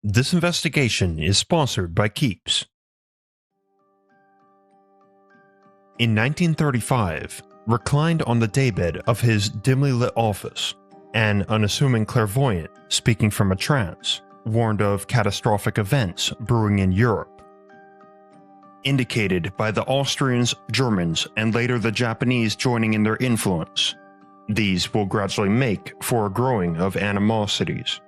This investigation is sponsored by Keeps. In 1935, reclined on the daybed of his dimly lit office, an unassuming clairvoyant speaking from a trance warned of catastrophic events brewing in Europe. Indicated by the Austrians, Germans, and later the Japanese joining in their influence, these will gradually make for a growing of animosities.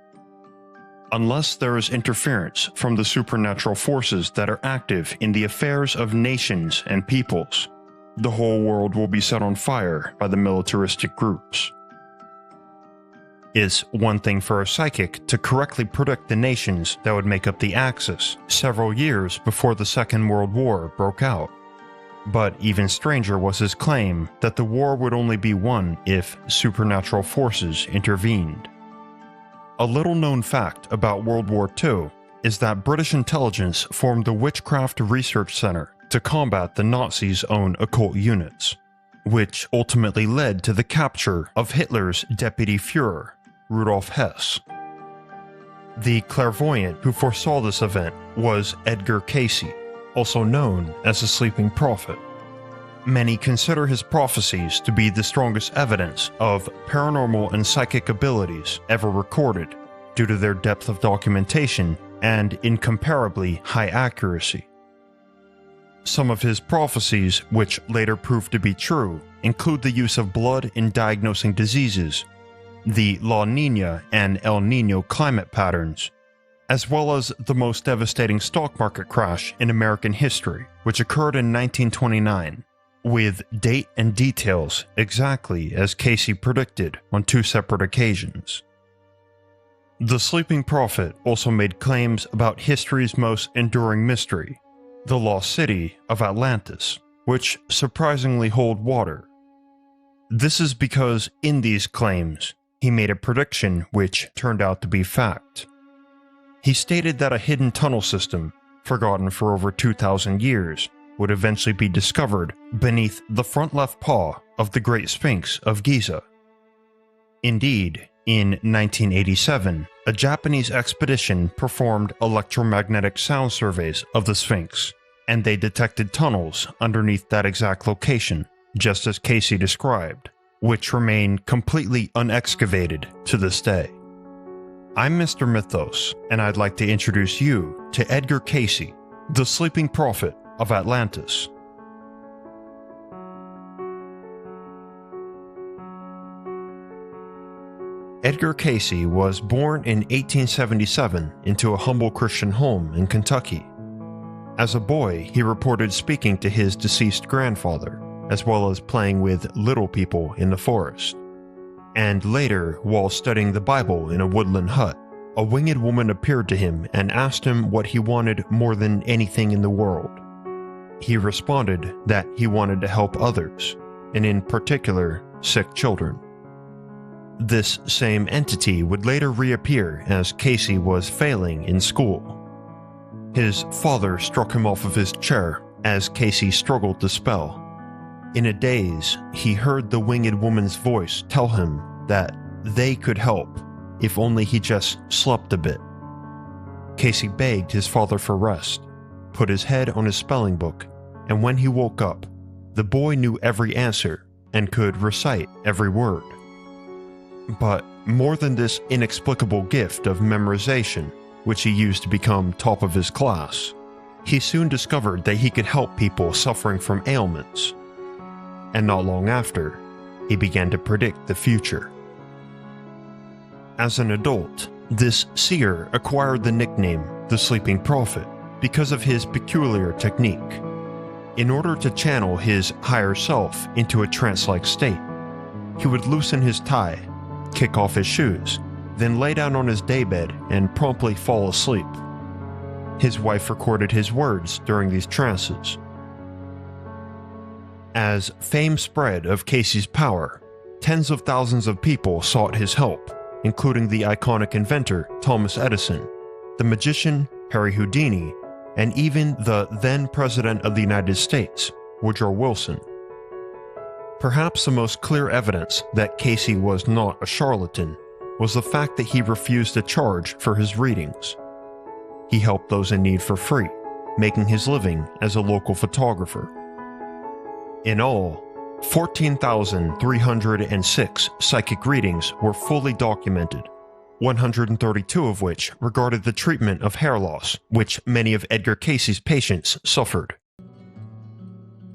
Unless there is interference from the supernatural forces that are active in the affairs of nations and peoples, the whole world will be set on fire by the militaristic groups. It's one thing for a psychic to correctly predict the nations that would make up the Axis several years before the Second World War broke out. But even stranger was his claim that the war would only be won if supernatural forces intervened. A little-known fact about World War II is that British intelligence formed the Witchcraft Research Center to combat the Nazis' own occult units, which ultimately led to the capture of Hitler's deputy Führer, Rudolf Hess. The clairvoyant who foresaw this event was Edgar Cayce, also known as the Sleeping Prophet. Many consider his prophecies to be the strongest evidence of paranormal and psychic abilities ever recorded due to their depth of documentation and incomparably high accuracy. Some of his prophecies, which later proved to be true, include the use of blood in diagnosing diseases, the La Niña and El Niño climate patterns, as well as the most devastating stock market crash in American history, which occurred in 1929, with date and details exactly as Cayce predicted on two separate occasions. The Sleeping Prophet also made claims about history's most enduring mystery, the lost city of Atlantis, which surprisingly hold water. This is because in these claims, he made a prediction which turned out to be fact. He stated that a hidden tunnel system, forgotten for over 2,000 years, would eventually be discovered beneath the front left paw of the Great Sphinx of Gizeh. Indeed, in 1987, a Japanese expedition performed electromagnetic sound surveys of the Sphinx, and they detected tunnels underneath that exact location, just as Cayce described, which remain completely unexcavated to this day. I'm Mr. Mythos, and I'd like to introduce you to Edgar Cayce, the Sleeping Prophet of Atlantis. Edgar Cayce was born in 1877 into a humble Christian home in Kentucky. As a boy, he reported speaking to his deceased grandfather, as well as playing with little people in the forest. And later, while studying the Bible in a woodland hut, a winged woman appeared to him and asked him what he wanted more than anything in the world. He responded that he wanted to help others, and in particular, sick children. This same entity would later reappear as Cayce was failing in school. His father struck him off of his chair as Cayce struggled to spell. In a daze, he heard the winged woman's voice tell him that they could help if only he just slept a bit. Cayce begged his father for rest, put his head on his spelling book, and when he woke up, the boy knew every answer and could recite every word. But more than this inexplicable gift of memorization, which he used to become top of his class, he soon discovered that he could help people suffering from ailments. And not long after, he began to predict the future. As an adult, this seer acquired the nickname the Sleeping Prophet because of his peculiar technique. In order to channel his higher self into a trance-like state, he would loosen his tie, kick off his shoes, then lay down on his daybed and promptly fall asleep. His wife recorded his words during these trances. As fame spread of Cayce's power, tens of thousands of people sought his help, including the iconic inventor Thomas Edison, the magician Harry Houdini, and even the then President of the United States, Woodrow Wilson. Perhaps the most clear evidence that Cayce was not a charlatan was the fact that he refused to charge for his readings. he helped those in need for free, making his living as a local photographer. In all, 14,306 psychic readings were fully documented, 132 of which regarded the treatment of hair loss, which many of Edgar Cayce's patients suffered.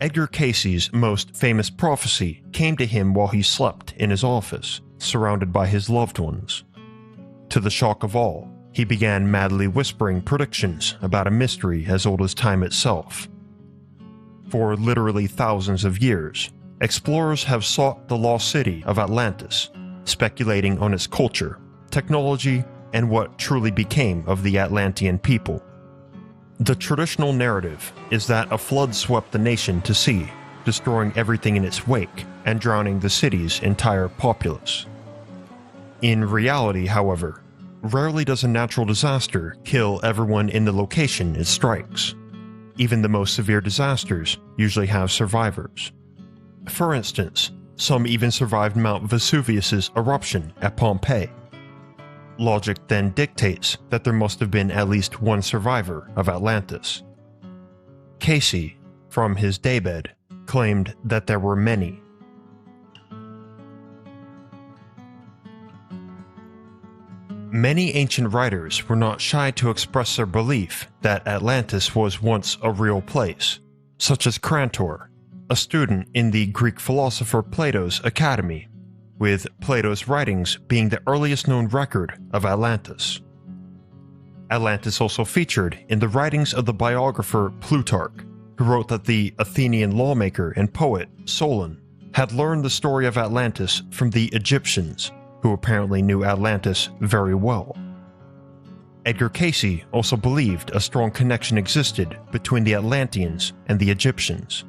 Edgar Cayce's most famous prophecy came to him while he slept in his office, surrounded by his loved ones. To the shock of all, he began madly whispering predictions about a mystery as old as time itself. For literally thousands of years, explorers have sought the lost city of Atlantis, speculating on its culture, technology, and what truly became of the Atlantean people. The traditional narrative is that a flood swept the nation to sea, destroying everything in its wake and drowning the city's entire populace. In reality, however, rarely does a natural disaster kill everyone in the location it strikes. Even the most severe disasters usually have survivors. For instance, some even survived Mount Vesuvius's eruption at Pompeii. Logic then dictates that there must have been at least one survivor of Atlantis. Cayce, from his daybed, claimed that there were many. Many ancient writers were not shy to express their belief that Atlantis was once a real place, such as Crantor, a student in the Greek philosopher Plato's academy, with Plato's writings being the earliest known record of Atlantis. Atlantis also featured in the writings of the biographer Plutarch, who wrote that the Athenian lawmaker and poet Solon had learned the story of Atlantis from the Egyptians, who apparently knew Atlantis very well. Edgar Cayce also believed a strong connection existed between the Atlanteans and the Egyptians.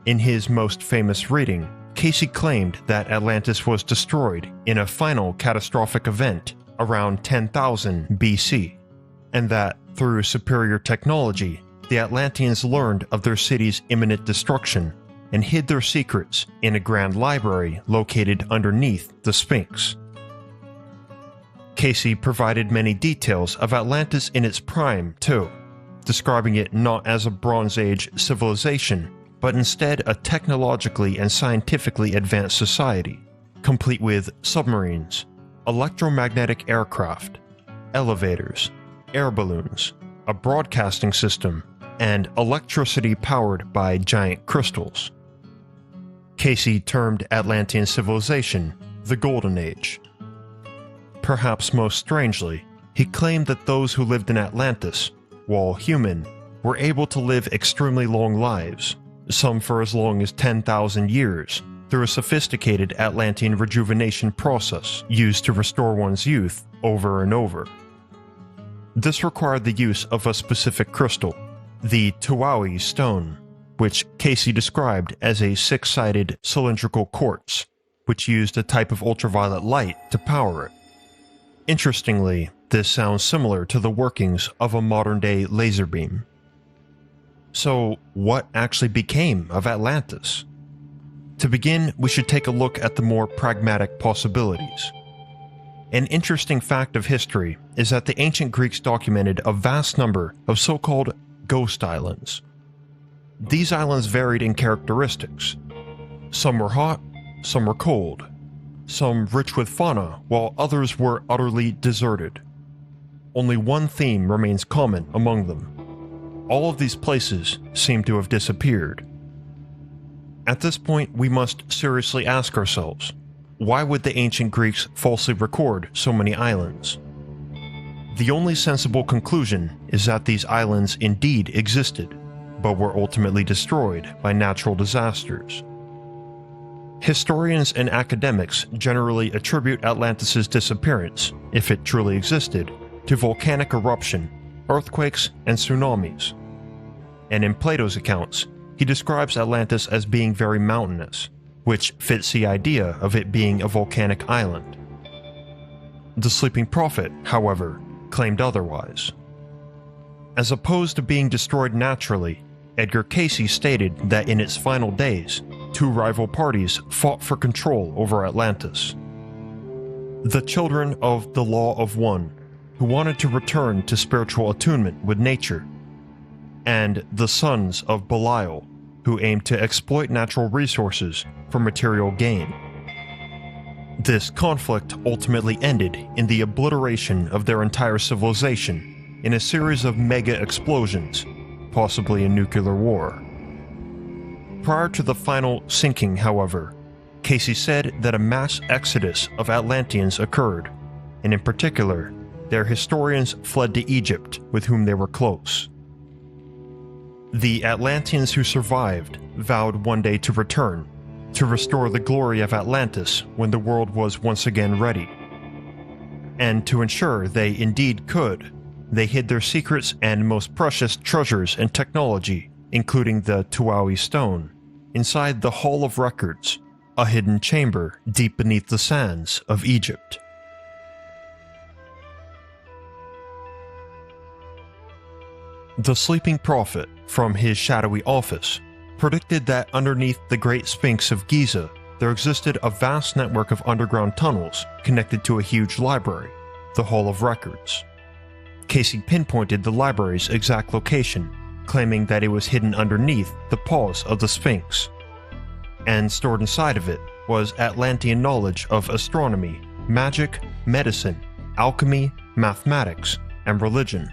In his most famous reading, Cayce claimed that Atlantis was destroyed in a final catastrophic event around 10,000 BC, and that through superior technology, the Atlanteans learned of their city's imminent destruction and hid their secrets in a grand library located underneath the Sphinx. Cayce provided many details of Atlantis in its prime, too, describing it not as a Bronze Age civilization, but instead a technologically and scientifically advanced society, complete with submarines, electromagnetic aircraft, elevators, air balloons, a broadcasting system, and electricity powered by giant crystals. Cayce termed Atlantean civilization the Golden Age. Perhaps most strangely, he claimed that those who lived in Atlantis, while human, were able to live extremely long lives, some for as long as 10,000 years, through a sophisticated Atlantean rejuvenation process used to restore one's youth over and over. This required the use of a specific crystal, the Tuaui stone, which Cayce described as a six-sided cylindrical quartz, which used a type of ultraviolet light to power it. Interestingly, this sounds similar to the workings of a modern-day laser beam. So, what actually became of Atlantis? To begin, we should take a look at the more pragmatic possibilities. An interesting fact of history is that the ancient Greeks documented a vast number of so-called ghost islands. These islands varied in characteristics. Some were hot, some were cold, some rich with fauna, while others were utterly deserted. Only one theme remains common among them. All of these places seem to have disappeared. At this point, we must seriously ask ourselves, why would the ancient Greeks falsely record so many islands? The only sensible conclusion is that these islands indeed existed, but were ultimately destroyed by natural disasters. Historians and academics generally attribute Atlantis' disappearance, if it truly existed, to volcanic eruption, earthquakes, and tsunamis. And in Plato's accounts, he describes Atlantis as being very mountainous, which fits the idea of it being a volcanic island. The Sleeping Prophet, however, claimed otherwise. As opposed to being destroyed naturally, Edgar Cayce stated that in its final days, two rival parties fought for control over Atlantis. The children of the Law of One, who wanted to return to spiritual attunement with nature, and the sons of Belial, who aimed to exploit natural resources for material gain. This conflict ultimately ended in the obliteration of their entire civilization in a series of mega explosions, possibly a nuclear war. Prior to the final sinking, however, Cayce said that a mass exodus of Atlanteans occurred, and in particular, their historians fled to Egypt, with whom they were close. The Atlanteans who survived vowed one day to return, to restore the glory of Atlantis when the world was once again ready. And to ensure they indeed could, they hid their secrets and most precious treasures and technology, including the Tuaui stone, inside the Hall of Records, a hidden chamber deep beneath the sands of Egypt. The sleeping prophet, from his shadowy office, predicted that underneath the Great Sphinx of Gizeh there existed a vast network of underground tunnels connected to a huge library, the Hall of Records. Cayce pinpointed the library's exact location, claiming that it was hidden underneath the paws of the Sphinx. And stored inside of it was Atlantean knowledge of astronomy, magic, medicine, alchemy, mathematics, and religion.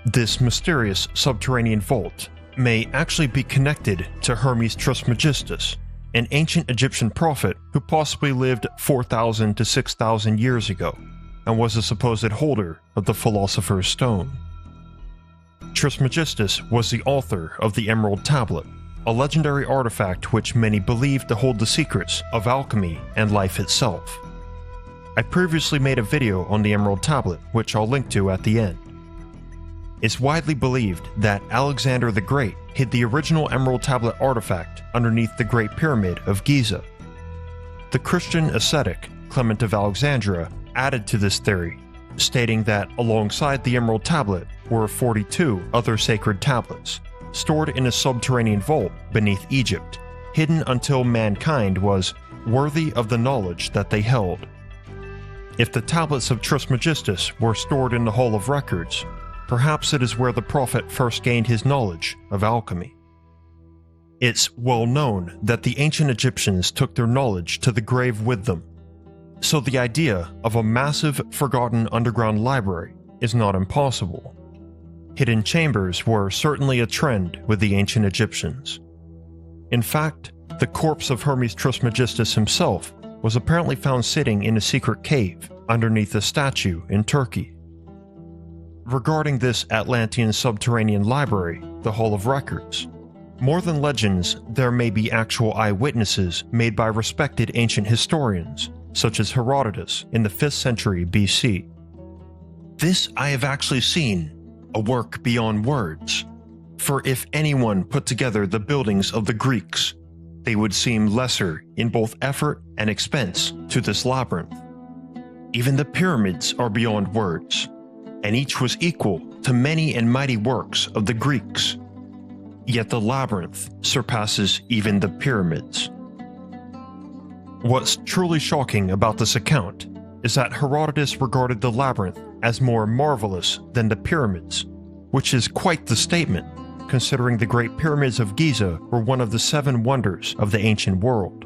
This mysterious subterranean vault may actually be connected to Hermes Trismegistus, an ancient Egyptian prophet who possibly lived 4,000 to 6,000 years ago, and was a supposed holder of the Philosopher's Stone. Trismegistus was the author of the Emerald Tablet, a legendary artifact which many believe to hold the secrets of alchemy and life itself. I previously made a video on the Emerald Tablet, which I'll link to at the end. It's widely believed that Alexander the Great hid the original Emerald Tablet artifact underneath the Great Pyramid of Gizeh. The Christian ascetic Clement of Alexandria added to this theory, stating that alongside the Emerald Tablet were 42 other sacred tablets, stored in a subterranean vault beneath Egypt, hidden until mankind was worthy of the knowledge that they held. If the tablets of Trismegistus were stored in the Hall of Records, perhaps it is where the prophet first gained his knowledge of alchemy. It's well known that the ancient Egyptians took their knowledge to the grave with them, so the idea of a massive, forgotten underground library is not impossible. Hidden chambers were certainly a trend with the ancient Egyptians. In fact, the corpse of Hermes Trismegistus himself was apparently found sitting in a secret cave underneath a statue in Turkey. Regarding this Atlantean subterranean library, the Hall of Records, more than legends, there may be actual eyewitnesses made by respected ancient historians, such as Herodotus in the 5th century BC. This I have actually seen, a work beyond words. For if anyone put together the buildings of the Greeks, they would seem lesser in both effort and expense to this labyrinth. Even the pyramids are beyond words, and each was equal to many and mighty works of the Greeks. Yet the labyrinth surpasses even the pyramids. What's truly shocking about this account is that Herodotus regarded the labyrinth as more marvelous than the pyramids, which is quite the statement, considering the Great Pyramids of Gizeh were one of the 7 wonders of the ancient world.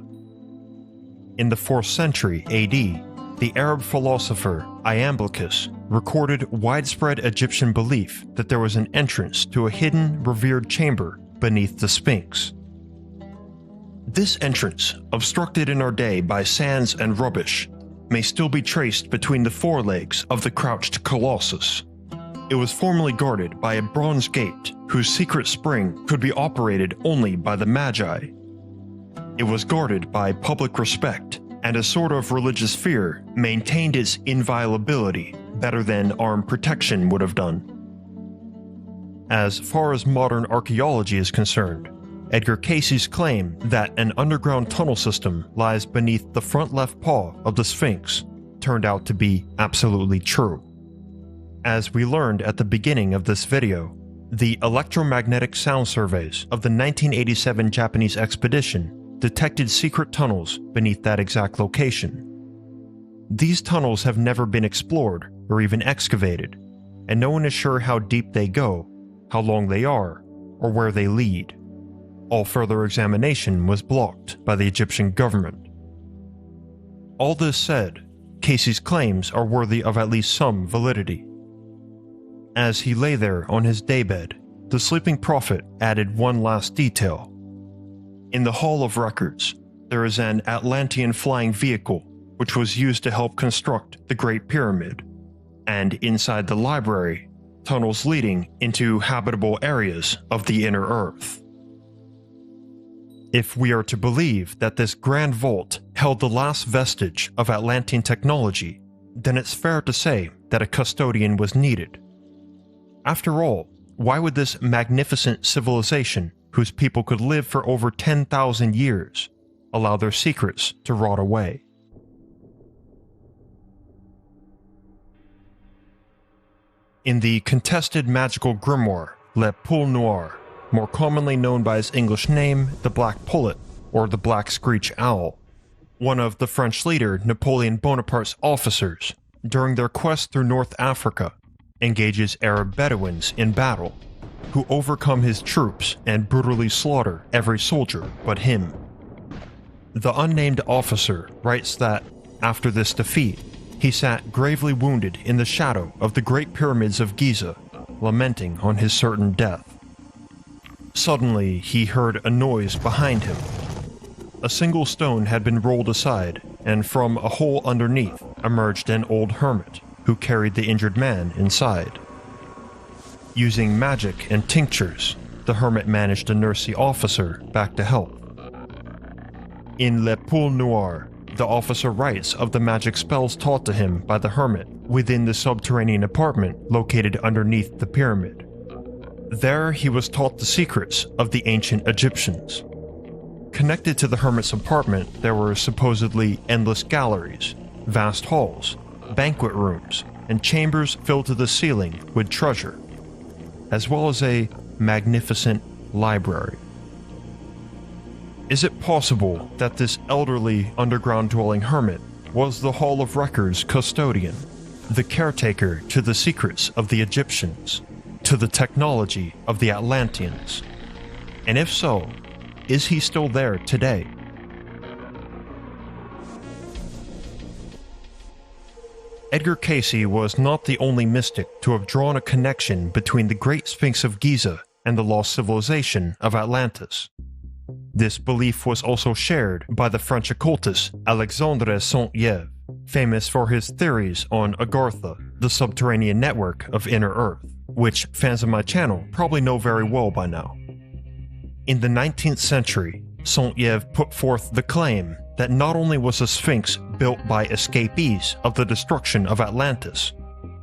In the 4th century AD, the Arab philosopher Iamblichus recorded widespread Egyptian belief that there was an entrance to a hidden, revered chamber beneath the Sphinx. This entrance, obstructed in our day by sands and rubbish, may still be traced between the forelegs of the crouched colossus. It was formerly guarded by a bronze gate whose secret spring could be operated only by the Magi. It was guarded by public respect, and a sort of religious fear maintained its inviolability better than armed protection would have done. As far as modern archaeology is concerned, Edgar Cayce's claim that an underground tunnel system lies beneath the front left paw of the Sphinx turned out to be absolutely true. As we learned at the beginning of this video, the electromagnetic sound surveys of the 1987 Japanese expedition detected secret tunnels beneath that exact location. These tunnels have never been explored, or even excavated, and no one is sure how deep they go, how long they are, or where they lead. All further examination was blocked by the Egyptian government. All this said, Cayce's claims are worthy of at least some validity. As he lay there on his daybed, the sleeping prophet added one last detail. In the Hall of Records, there is an Atlantean flying vehicle which was used to help construct the Great Pyramid, and inside the library, tunnels leading into habitable areas of the inner Earth. If we are to believe that this grand vault held the last vestige of Atlantean technology, then it's fair to say that a custodian was needed. After all, why would this magnificent civilization, whose people could live for over 10,000 years, allow their secrets to rot away? In the contested magical grimoire Le Poule Noir, more commonly known by his English name, the Black Pullet, or the Black Screech Owl, one of the French leader Napoleon Bonaparte's officers, during their quest through North Africa, engages Arab Bedouins in battle, who overcome his troops and brutally slaughter every soldier but him. The unnamed officer writes that, after this defeat, he sat gravely wounded in the shadow of the Great Pyramids of Gizeh, lamenting on his certain death. Suddenly, he heard a noise behind him. A single stone had been rolled aside, and from a hole underneath emerged an old hermit, who carried the injured man inside. Using magic and tinctures, the hermit managed to nurse the officer back to health. In Le Poule Noir, the officer writes of the magic spells taught to him by the hermit within the subterranean apartment located underneath the pyramid. There he was taught the secrets of the ancient Egyptians. Connected to the hermit's apartment, there were supposedly endless galleries, vast halls, banquet rooms, and chambers filled to the ceiling with treasure, as well as a magnificent library. Is it possible that this elderly underground-dwelling hermit was the Hall of Records custodian, the caretaker to the secrets of the Egyptians, to the technology of the Atlanteans? And if so, is he still there today? Edgar Cayce was not the only mystic to have drawn a connection between the Great Sphinx of Gizeh and the lost civilization of Atlantis. This belief was also shared by the French occultist Alexandre Saint-Yves, famous for his theories on Agartha, the subterranean network of inner Earth, which fans of my channel probably know very well by now. In the 19th century, Saint-Yves put forth the claim that not only was the Sphinx built by escapees of the destruction of Atlantis,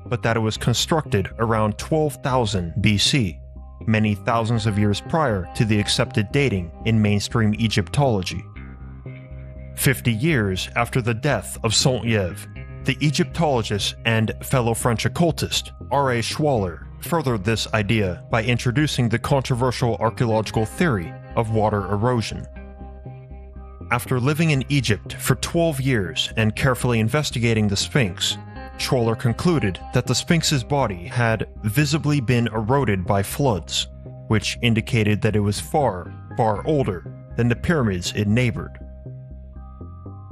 but that it was constructed around 12,000 BC, many thousands of years prior to the accepted dating in mainstream Egyptology. 50 years after the death of Saint-Yves, the Egyptologist and fellow French occultist R.A. Schwaller furthered this idea by introducing the controversial archaeological theory of water erosion. After living in Egypt for 12 years and carefully investigating the Sphinx, Schwaller concluded that the Sphinx's body had visibly been eroded by floods, which indicated that it was far, far older than the pyramids it neighbored.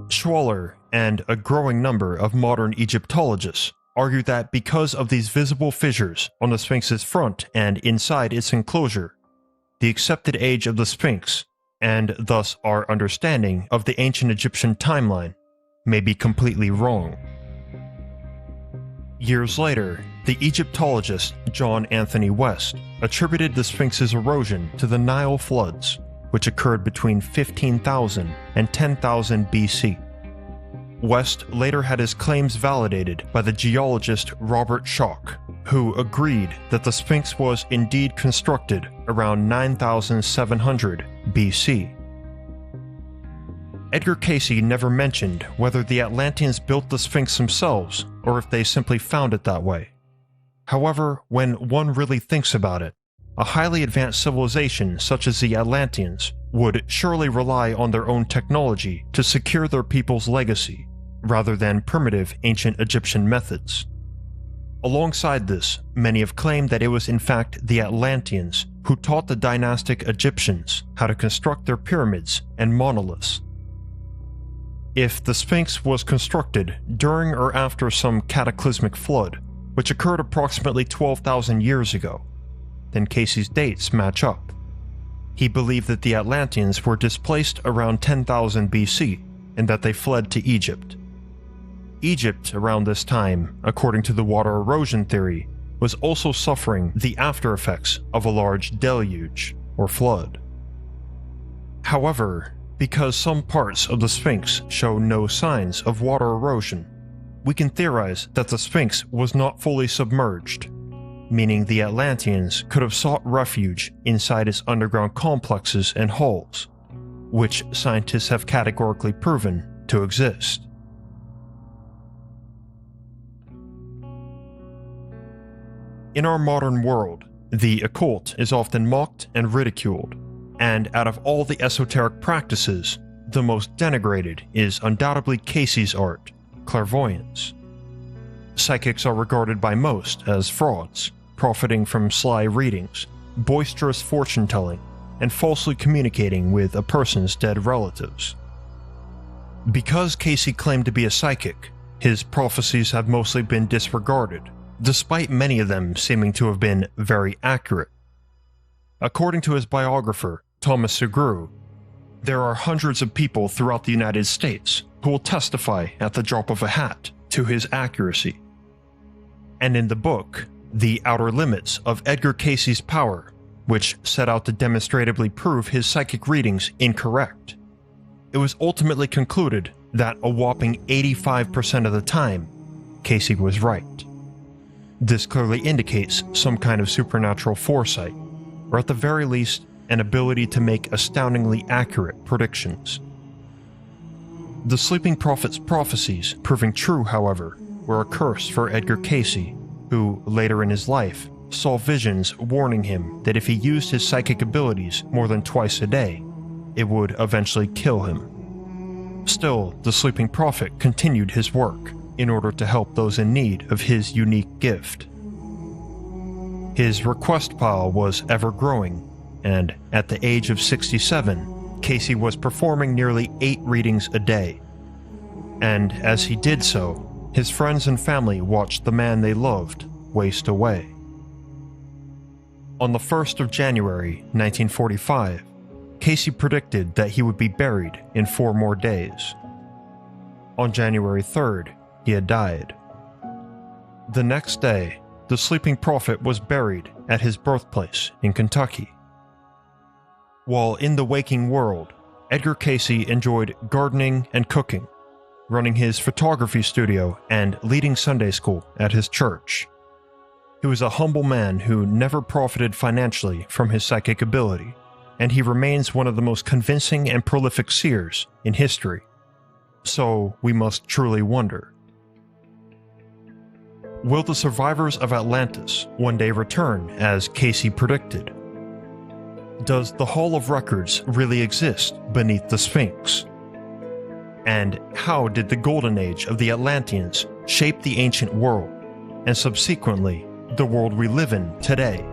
Schwaller and a growing number of modern Egyptologists argue that because of these visible fissures on the Sphinx's front and inside its enclosure, the accepted age of the Sphinx, and thus our understanding of the ancient Egyptian timeline, may be completely wrong. Years later, the Egyptologist John Anthony West attributed the Sphinx's erosion to the Nile floods, which occurred between 15,000 and 10,000 BC. West later had his claims validated by the geologist Robert Schoch, who agreed that the Sphinx was indeed constructed around 9,700 BC. Edgar Cayce never mentioned whether the Atlanteans built the Sphinx themselves or if they simply found it that way. However, when one really thinks about it, a highly advanced civilization such as the Atlanteans would surely rely on their own technology to secure their people's legacy, rather than primitive ancient Egyptian methods. Alongside this, many have claimed that it was in fact the Atlanteans who taught the dynastic Egyptians how to construct their pyramids and monoliths. If the Sphinx was constructed during or after some cataclysmic flood, which occurred approximately 12,000 years ago, then Cayce's dates match up. He believed that the Atlanteans were displaced around 10,000 BC and that they fled to Egypt. Egypt around this time, according to the water erosion theory, was also suffering the after effects of a large deluge or flood. However, because some parts of the Sphinx show no signs of water erosion, we can theorize that the Sphinx was not fully submerged, meaning the Atlanteans could have sought refuge inside its underground complexes and halls, which scientists have categorically proven to exist. In our modern world, the occult is often mocked and ridiculed, and out of all the esoteric practices, the most denigrated is undoubtedly Cayce's art, clairvoyance. Psychics are regarded by most as frauds, profiting from sly readings, boisterous fortune-telling, and falsely communicating with a person's dead relatives. Because Cayce claimed to be a psychic, his prophecies have mostly been disregarded, despite many of them seeming to have been very accurate. According to his biographer, Thomas Segru, there are hundreds of people throughout the United States who will testify at the drop of a hat to his accuracy. And in the book, The Outer Limits of Edgar Cayce's Power, which set out to demonstratively prove his psychic readings incorrect, it was ultimately concluded that a whopping 85% of the time, Cayce was right. This clearly indicates some kind of supernatural foresight, or at the very least, an ability to make astoundingly accurate predictions. The sleeping prophet's prophecies proving true, however, were a curse for Edgar Cayce, who, later in his life, saw visions warning him that if he used his psychic abilities more than twice a day, it would eventually kill him. Still, the sleeping prophet continued his work in order to help those in need of his unique gift. His request pile was ever growing, and at the age of 67, Cayce was performing nearly 8 readings a day. And as he did so, his friends and family watched the man they loved waste away. On the 1st of January 1945, Cayce predicted that he would be buried in 4 more days. On January 3rd, he had died. The next day, the sleeping prophet was buried at his birthplace in Kentucky. While in the waking world, Edgar Cayce enjoyed gardening and cooking, running his photography studio and leading Sunday school at his church. He was a humble man who never profited financially from his psychic ability, and he remains one of the most convincing and prolific seers in history. So we must truly wonder, will the survivors of Atlantis one day return as Cayce predicted? Does the Hall of Records really exist beneath the Sphinx? And how did the golden age of the Atlanteans shape the ancient world, and subsequently the world we live in today?